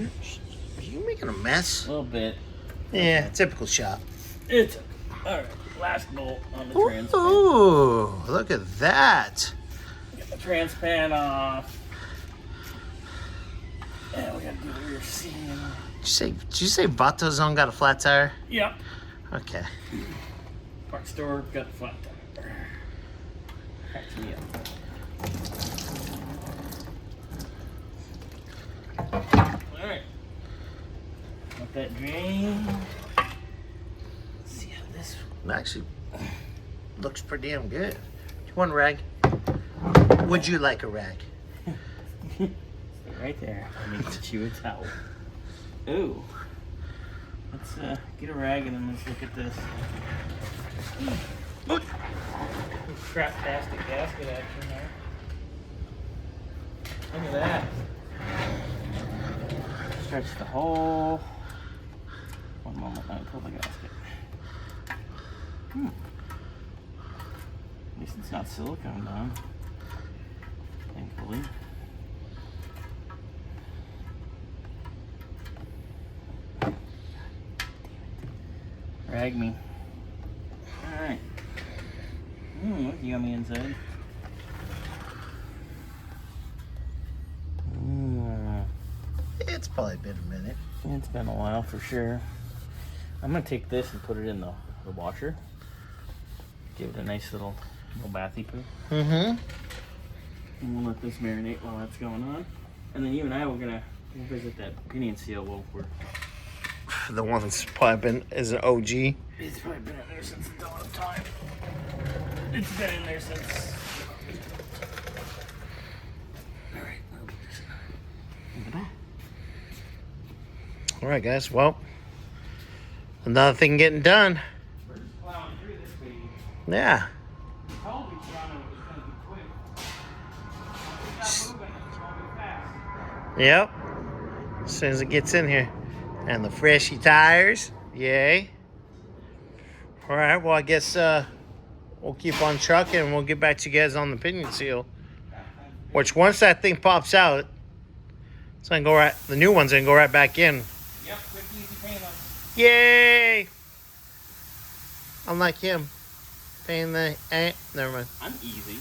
Are you making a mess? A little bit. Yeah, typical shop. It's alright. Last bolt on the trans pan. Ooh, look at that. Get the trans pan off. And we gotta do the rear seam. Did you say Vatozone got a flat tire? Yep. Okay. Parts store got the flat tire. Catch me up. Alright. Let that drain. Let's see how this Actually, looks pretty damn good. Do you want a rag? Would you like a rag? right there. Let me get you a towel. Ooh. Let's get a rag and then let's look at this. Crap plastic gasket action there. Look at that. Stretch the hole. One moment, let me pull the gasket. At least it's not silicone done. Thankfully. Rag me. Alright. Look yummy inside. It's probably been a minute. It's been a while for sure. I'm gonna take this and put it in the washer. Give it a nice little bathy poo. And we'll let this marinate while that's going on. And then you and I we'll visit that pinion seal while we're The one that's probably been is an OG. It's probably been in there since the dawn of time. It's been in there since. Alright, look at that. Alright guys, well, another thing getting done. We're just plowing through this baby. Yeah. I told Luciano it was going to be quick. It's not moving, it's going to be fast. Yep. As soon as it gets in here. And the freshy tires. Yay. Alright, well I guess we'll keep on trucking and we'll get back to you guys on the pinion seal. Which once that thing pops out, it's gonna go right, the new one's gonna go right back in. Yep, quick, easy painless. Yay! Unlike him. Paying the never mind. I'm easy.